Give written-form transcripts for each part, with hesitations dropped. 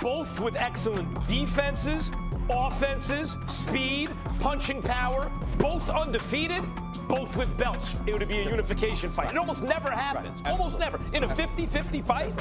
both with excellent defenses, offenses, speed, punching power, both undefeated, both with belts. It would be a unification fight. It almost never happens. Right. Almost never. In a 50-50 fight?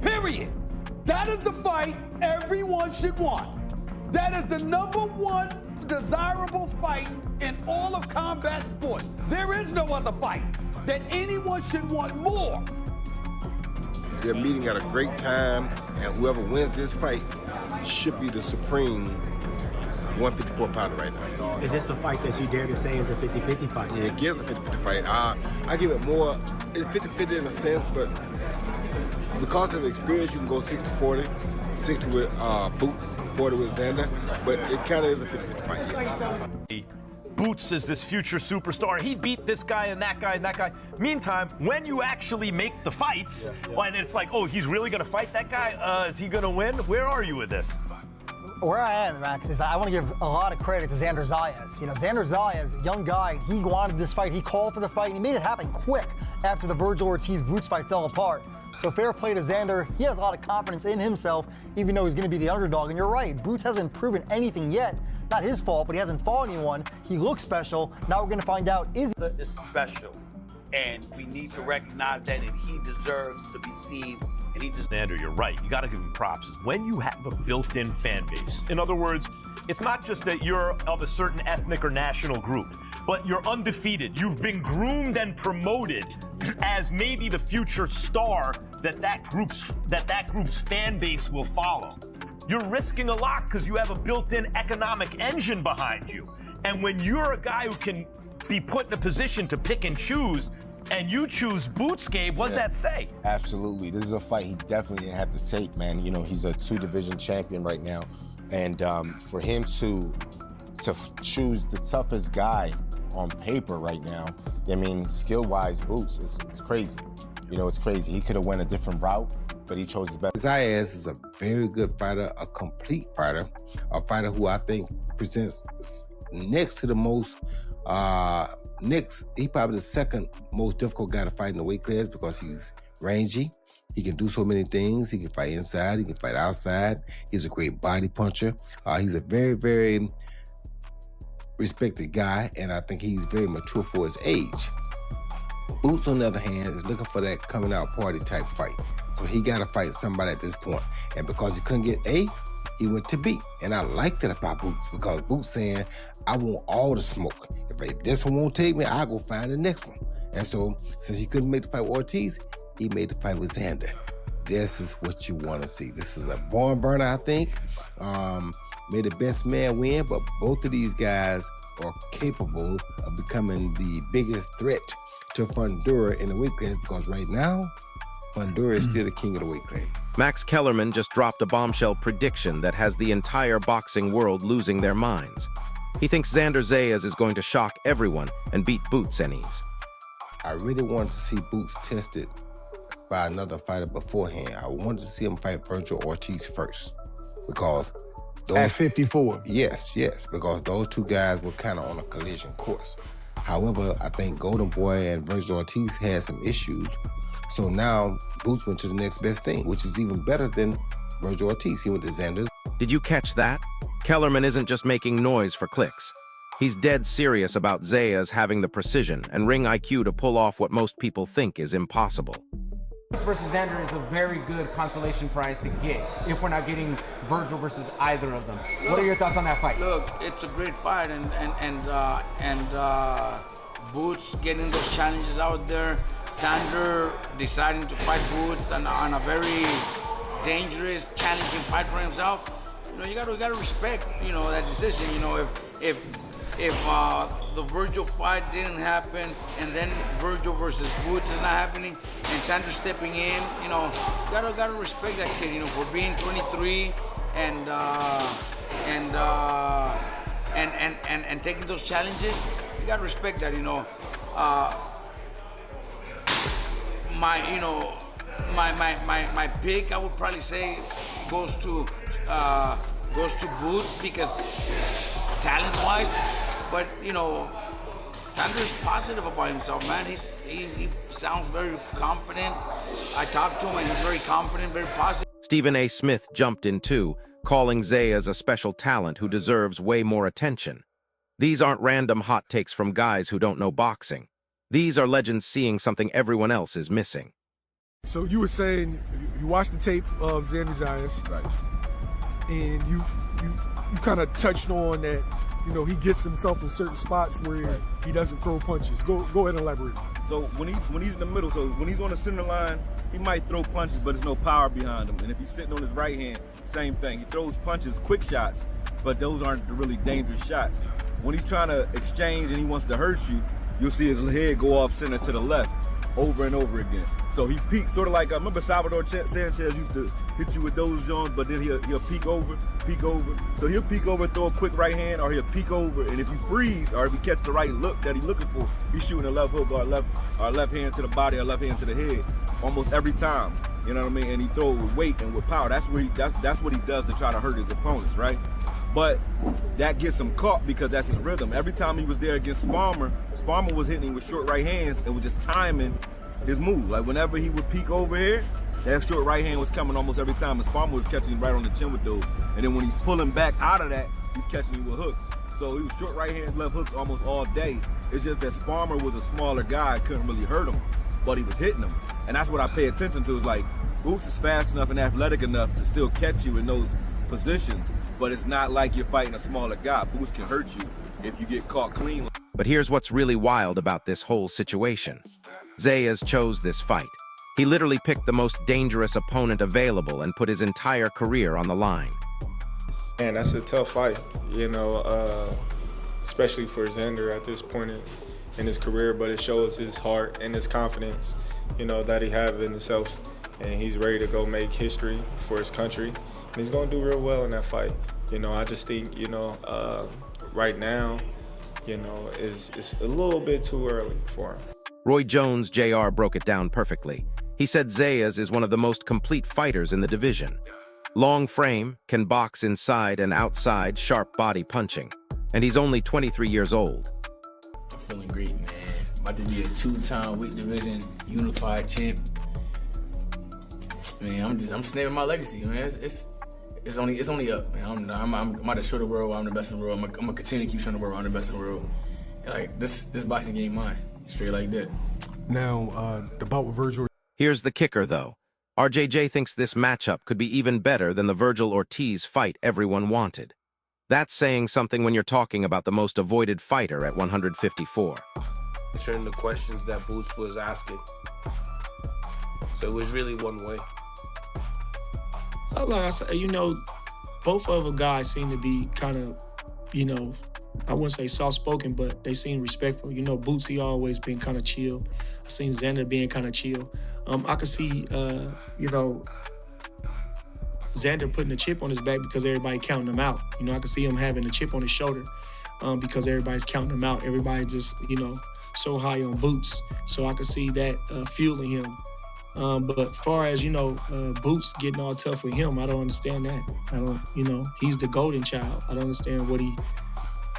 Period. That is the fight everyone should want. That is the #1 desirable fight in all of combat sports. There is no other fight that anyone should want more. They're meeting at a great time, and whoever wins this fight should be the supreme 154-pounder right now. Is this a fight that you dare to say is a 50-50 fight? Yeah, it gives a 50-50 fight. I give it more, it's 50-50 in a sense, but because of the experience, you can go 60-40, 60 with Boots, 40 with Xander, but it kind of is a 50-50 fight, yes. Boots is this future superstar. He beat this guy and that guy and that guy. Meantime, when you actually make the fights, and it's like, oh, he's really going to fight that guy? Is he going to win? Where are you with this? Where I am, Max, is that I want to give a lot of credit to Xander Zayas. You know, Xander Zayas, young guy, he wanted this fight. He called for the fight, and he made it happen quick after the Virgil Ortiz-Boots fight fell apart. So fair play to Xander. He has a lot of confidence in himself, even though he's going to be the underdog. And you're right, Boots hasn't proven anything yet. Not his fault, but he hasn't fought anyone. He looks special. Now we're going to find out, is he? Is special, and we need to recognize that, and he deserves to be seen. And he deserves. Xander, you're right. You got to give him props. When you have a built-in fan base, in other words, it's not just that you're of a certain ethnic or national group, but you're undefeated. You've been groomed and promoted as maybe the future star that group's fan base will follow. You're risking a lot because you have a built-in economic engine behind you. And when you're a guy who can be put in a position to pick and choose, and you choose Boots, Gabe, what does that say? Absolutely. This is a fight he definitely didn't have to take, man. You know, he's a 2-division champion right now. And for him to choose the toughest guy on paper right now, I mean, skill-wise, Boots, it's crazy. You know, it's crazy. He could have went a different route, but he chose the best. Zayas is a very good fighter, a complete fighter, a fighter who I think presents next to the most, he probably the second most difficult guy to fight in the weight class because he's rangy. He can do so many things. He can fight inside, he can fight outside. He's a great body puncher. He's a very, very respected guy, and I think he's very mature for his age. Boots, on the other hand, is looking for that coming out party type fight. So he got to fight somebody at this point. And because he couldn't get A, he went to B. And I like that about Boots because Boots saying, I want all the smoke. If this one won't take me, I'll go find the next one. And so since he couldn't make the fight with Ortiz, he made the fight with Xander. This is what you want to see. This is a barn burner, I think. May the best man win, but both of these guys are capable of becoming the biggest threat to Fundura in the weight class because right now, Fundura is still the king of the weight class. Max Kellerman just dropped a bombshell prediction that has the entire boxing world losing their minds. He thinks Xander Zayas is going to shock everyone and beat Boots Ennis. I really wanted to see Boots tested by another fighter beforehand. I wanted to see him fight Virgil Ortiz first because those, at 54. Yes, because those two guys were kind of on a collision course. However, I think Golden Boy and Virgil Ortiz had some issues. So now Boots went to the next best thing, which is even better than Virgil Ortiz. He went to Xander. Did you catch that? Kellerman isn't just making noise for clicks. He's dead serious about Zayas having the precision and ring IQ to pull off what most people think is impossible. Versus Xander is a very good consolation prize to get if we're not getting Virgil versus either of them. What are your thoughts on that fight? Look, it's a great fight, and Boots getting those challenges out there. Xander deciding to fight Boots on a very dangerous, challenging fight for himself. You know, you gotta respect, you know, that decision. You know, if the Virgil fight didn't happen, and then Virgil versus Boots is not happening, and Xander stepping in, you know, gotta respect that kid, you know, for being 23 and taking those challenges. You gotta respect that, you know. My pick, I would probably say, goes to Boots because talent-wise. But, you know, Xander's positive about himself, man. He sounds very confident. I talked to him, and he's very confident, very positive. Stephen A. Smith jumped in too, calling Zayas a special talent who deserves way more attention. These aren't random hot takes from guys who don't know boxing. These are legends seeing something everyone else is missing. So you were saying you watched the tape of Zayas, Right. and you kind of touched on that. You know, he gets himself in certain spots where he doesn't throw punches. Go ahead and elaborate. So when he's in the middle, so when he's on the center line, he might throw punches, but there's no power behind him. And if he's sitting on his right hand, same thing. He throws punches, quick shots, but those aren't the really dangerous shots. When he's trying to exchange and he wants to hurt you, you'll see his head go off center to the left over and over again. So he peaks, sort of like, remember Salvador Sanchez used to hit you with those joints, but then he'll peek over. So he'll peek over, throw a quick right hand, or he'll peek over, and if you freeze, or if he catches the right look that he's looking for, he's shooting a left hook or left hand to the body or left hand to the head almost every time. You know what I mean? And he throws with weight and with power. That's what he does to try to hurt his opponents, right? But that gets him caught because that's his rhythm. Every time he was there against Sparmer was hitting him with short right hands and was just timing his move. Like whenever he would peek over here, that short right hand was coming almost every time, and Sparmer was catching him right on the chin with those. And then when he's pulling back out of that, he's catching him with hooks. So he was short right hand, left hooks almost all day. It's just that Sparmer was a smaller guy, couldn't really hurt him, but he was hitting him. And that's what I pay attention to, is like, Boots is fast enough and athletic enough to still catch you in those positions, but it's not like you're fighting a smaller guy. Boots can hurt you if you get caught clean. But here's what's really wild about this whole situation. Zayas chose this fight. He literally picked the most dangerous opponent available and put his entire career on the line. Man, that's a tough fight, you know, especially for Xander at this point in his career, but it shows his heart and his confidence, you know, that he has in himself, and he's ready to go make history for his country, and he's going to do real well in that fight. You know, I just think, you know, right now, you know, it's a little bit too early for him. Roy Jones Jr. broke it down perfectly. He said Zayas is one of the most complete fighters in the division. Long frame, can box inside and outside, sharp body punching. And he's only 23 years old. I'm feeling great, man. About to be a two-time weight division unified champ. Man, I'm snapping my legacy, man. It's only up, man. I'm about to show the world I'm the best in the world. I'm gonna continue to keep showing the world I'm the best in the world. And like this boxing game mine, straight like that. Now, the bout with Virgil. Here's the kicker, though. RJJ thinks this matchup could be even better than the Virgil Ortiz fight everyone wanted. That's saying something when you're talking about the most avoided fighter at 154. Answering the questions that Boots was asking. So it was really one way. Like I said, you know, both of the guys seem to be kind of, you know, I wouldn't say soft-spoken, but they seem respectful. You know, Bootsy always been kind of chill. I seen Xander being kind of chill. I could see, you know, Xander putting a chip on his back because everybody counting him out. You know, I could see him having a chip on his shoulder because everybody's counting him out. Everybody's just, you know, so high on Boots. So I could see that fueling him. But as far as, you know, Boots getting all tough with him, I don't understand that. I don't, you know, he's the golden child. I don't understand what he,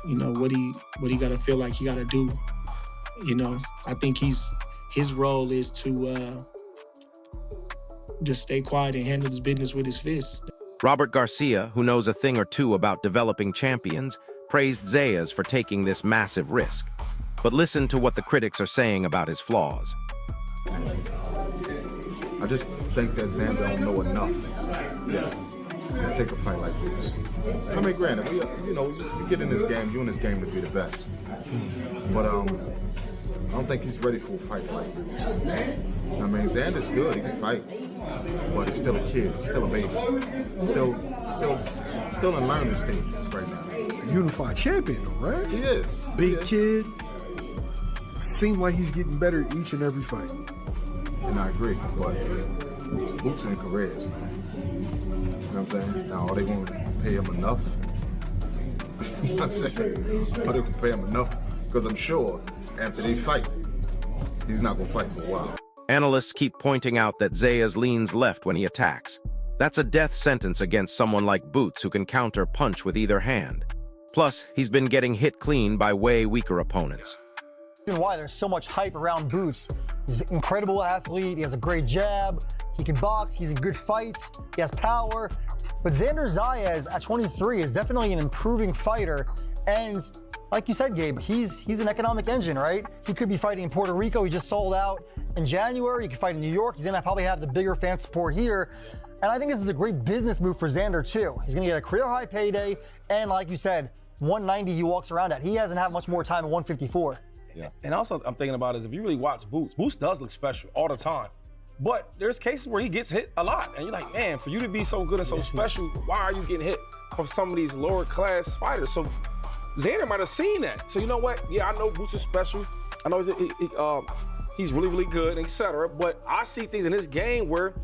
you know, what he got to feel like he got to do. You know, I think his role is to just stay quiet and handle his business with his fists. Robert Garcia, who knows a thing or two about developing champions, praised Zayas for taking this massive risk. But listen to what the critics are saying about his flaws. I just think that Xander don't know enough. Yeah. To take a fight like this. I mean, granted, you know, you get in this game, you in this game to be the best. But I don't think he's ready for a fight like this. I mean, Xander's good, he can fight, but he's still a kid, he's still a baby, still in learning stages right now. Unified champion, though, right? He is. Big kid. Seems like he's getting better each and every fight. And I agree, but Boots ain't careers, man. You know what I'm saying? Now, are they going to pay him enough? You know what I'm saying? Are they going to pay him enough? Because I'm sure after they fight, he's not going to fight for a while. Analysts keep pointing out that Zayas leans left when he attacks. That's a death sentence against someone like Boots who can counter punch with either hand. Plus, he's been getting hit clean by way weaker opponents. Why there's so much hype around Boots. He's an incredible athlete, he has a great jab, He can box. He's in good fights. He has power. But Xander Zayas at 23 is definitely an improving fighter. And like you said, Gabe, he's an economic engine, right? He could be fighting in Puerto Rico. He just sold out in January. He could fight in New York. He's going to probably have the bigger fan support here. And I think this is a great business move for Xander, too. He's going to get a career-high payday. And like you said, 190 he walks around at. He hasn't had much more time at 154. Yeah. And also, I'm thinking about is if you really watch Boots does look special all the time. But there's cases where he gets hit a lot. And you're like, man, for you to be so good and so special, why are you getting hit from some of these lower class fighters? So Xander might have seen that. So you know what? Yeah, I know Boots is special. I know he's really, really good, etc. But I see things in his game where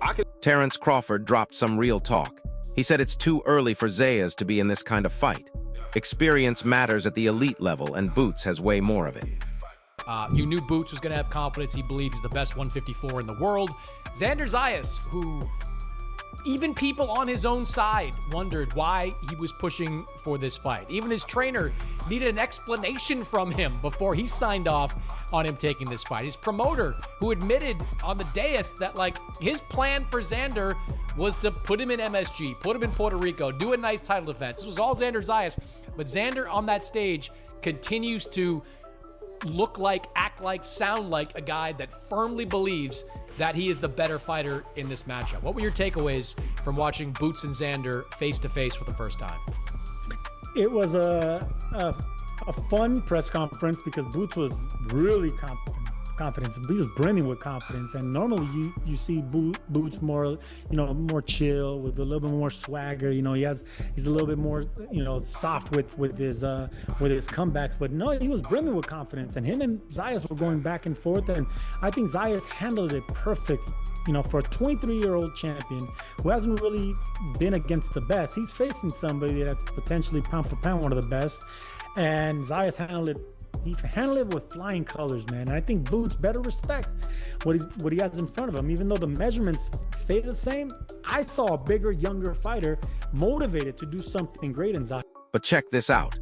I could. Terrence Crawford dropped some real talk. He said it's too early for Zayas to be in this kind of fight. Experience matters at the elite level, and Boots has way more of it. You knew Boots was going to have confidence. He believes he's the best 154 in the world. Xander Zayas, who even people on his own side wondered why he was pushing for this fight. Even his trainer needed an explanation from him before he signed off on him taking this fight. His promoter, who admitted on the dais that, like, his plan for Xander was to put him in MSG, put him in Puerto Rico, do a nice title defense. This was all Xander Zayas. But Xander on that stage continues to look like, act like, sound like a guy that firmly believes that he is the better fighter in this matchup. What were your takeaways from watching Boots and Xander face-to-face for the first time? It was a fun press conference because Boots was really confident. He was brimming with confidence, and normally you see Boots more, more chill with a little bit more swagger. He's a little bit more, soft with his comebacks. But no, he was brimming with confidence, and him and Zayas were going back and forth, and I think Zayas handled it perfect. For a 23-year-old champion who hasn't really been against the best, he's facing somebody that's potentially pound for pound one of the best, and Zayas handled it. He handled it with flying colors, man. And I think Boots better respect what he has in front of him. Even though the measurements stay the same, I saw a bigger, younger fighter motivated to do something great in Zayas. But check this out.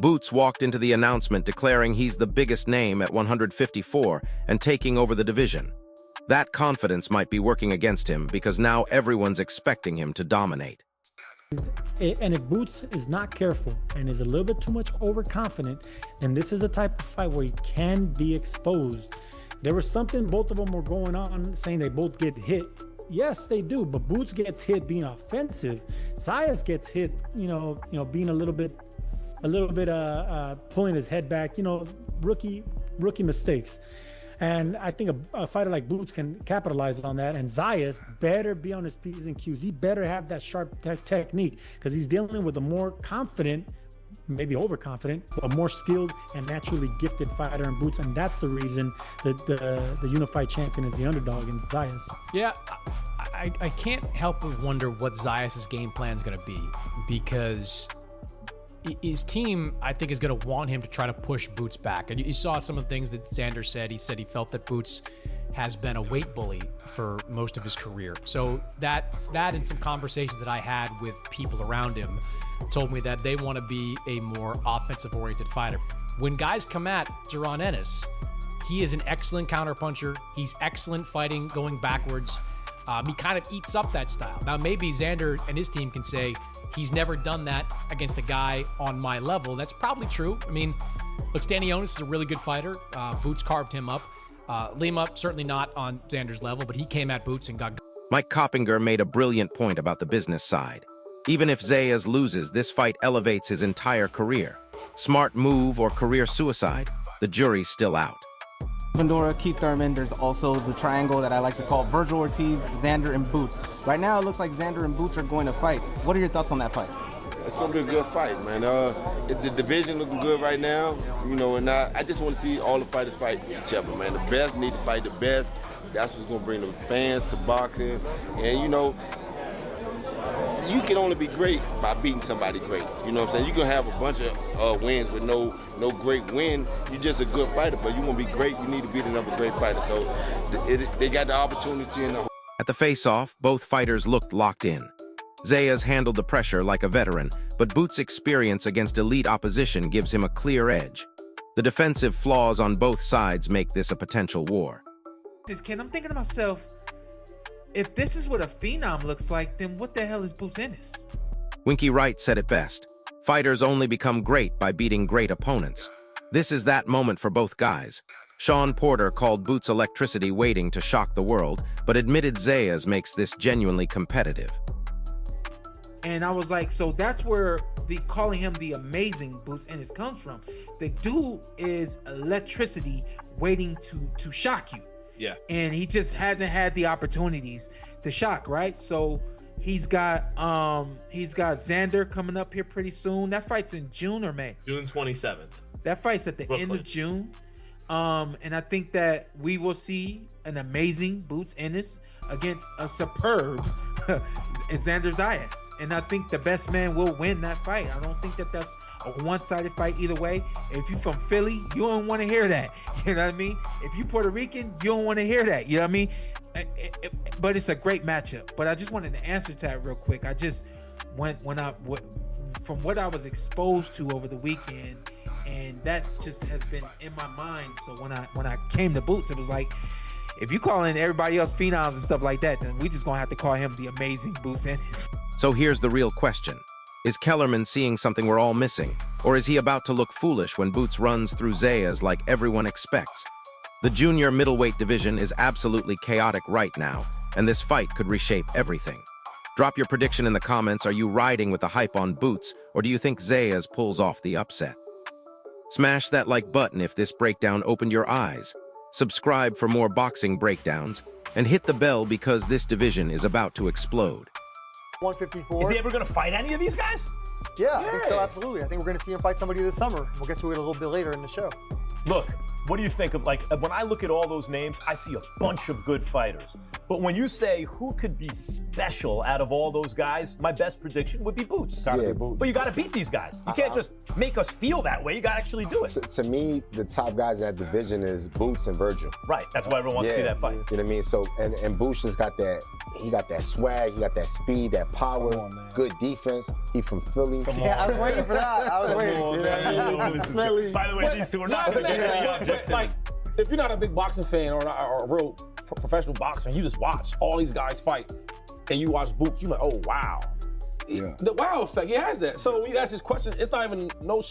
Boots walked into the announcement declaring he's the biggest name at 154 and taking over the division. That confidence might be working against him because now everyone's expecting him to dominate. And if Boots is not careful and is a little bit too much overconfident, then this is a type of fight where he can be exposed. There was something both of them were going on saying they both get hit. Yes, they do, but Boots gets hit being offensive. Zayas gets hit, being a little bit pulling his head back. Rookie mistakes. And I think a fighter like Boots can capitalize on that. And Zayas better be on his P's and Q's. He better have that sharp technique because he's dealing with a more confident, maybe overconfident, but more skilled and naturally gifted fighter in Boots. And that's the reason that the unified champion is the underdog in Zayas. Yeah, I can't help but wonder what Zayas' game plan is going to be, because his team, I think, is going to want him to try to push Boots back. And you saw some of the things that Xander said. He said he felt that Boots has been a weight bully for most of his career. So that and some conversations that I had with people around him told me that they want to be a more offensive-oriented fighter. When guys come at Jaron Ennis, he is an excellent counterpuncher. He's excellent fighting, going backwards. He kind of eats up that style. Now, maybe Xander and his team can say he's never done that against a guy on my level. That's probably true. I mean, look, Stanionis is a really good fighter. Boots carved him up. Lima, certainly not on Xander's level, but he came at Boots and got... Mike Coppinger made a brilliant point about the business side. Even if Zayas loses, this fight elevates his entire career. Smart move or career suicide, the jury's still out. Pandora, Keith Thurman. There's also the triangle that I like to call Virgil Ortiz, Xander, and Boots. Right now, it looks like Xander and Boots are going to fight. What are your thoughts on that fight? It's going to be a good fight, man. The division looking good right now, and I just want to see all the fighters fight each other, man. The best need to fight the best. That's what's going to bring the fans to boxing. And, you can only be great by beating somebody great. You know what I'm saying? You can have a bunch of wins with no great win. You're just a good fighter, but you want to be great, you need to beat another great fighter. So they got the opportunity. At the face-off, both fighters looked locked in. Zayas handled the pressure like a veteran, but Boots' experience against elite opposition gives him a clear edge. The defensive flaws on both sides make this a potential war. I'm thinking to myself, if this is what a phenom looks like, then what the hell is Boots Ennis? Winky Wright said it best. Fighters only become great by beating great opponents. This is that moment for both guys. Sean Porter called Boots electricity waiting to shock the world, but admitted Zayas makes this genuinely competitive. And I was like, so that's where the calling him the amazing Boots Ennis comes from. The dude is electricity waiting to shock you. Yeah. And he just hasn't had the opportunities to shock, right? So he's got Xander coming up here pretty soon. That fight's in June or May? June 27th. That fight's at the Brooklyn. end of June. And I think that we will see an amazing Boots Ennis against a superb Xander Zayas. And I think the best man will win that fight. I don't think that that's a one-sided fight either way. If you're from Philly, you don't want to hear that. You know what I mean? If you're Puerto Rican, you don't want to hear that. You know what I mean? But it's a great matchup. But I just wanted to answer to that real quick. I just from what I was exposed to over the weekend, and that just has been in my mind. So when I came to Boots, it was like, if you calling everybody else phenoms and stuff like that, then we just gonna have to call him the amazing Boots Ennis. So here's the real question. Is Kellerman seeing something we're all missing? Or is he about to look foolish when Boots runs through Zayas like everyone expects? The junior middleweight division is absolutely chaotic right now, and this fight could reshape everything. Drop your prediction in the comments. Are you riding with the hype on Boots, or do you think Zayas pulls off the upset? Smash that like button if this breakdown opened your eyes. Subscribe for more boxing breakdowns, and hit the bell because this division is about to explode. 154. Is he ever going to fight any of these guys? Yeah, I think so, absolutely. I think we're going to see him fight somebody this summer. We'll get to it a little bit later in the show. Look, what do you think of, like, when I look at all those names, I see a bunch of good fighters. But when you say who could be special out of all those guys, my best prediction would be Boots. Yeah, Boots. But you got to beat these guys. You can't just make us feel that way. You got to actually do it. To me, the top guys in that division is Boots and Virgil. Right. That's why everyone wants to see that fight. You know what I mean? So, and Boots just got that. He got that swag. He got that speed, that power, good defense. He from Philly. Yeah, I was waiting for that. I was waiting. By the way, these two are not going to get any object. Like, if you're not a big boxing fan or a real professional boxer, and you just watch all these guys fight, and you watch Boots, you're like, oh, wow. Yeah. The wow effect, he has that. So when you ask this question, it's not even no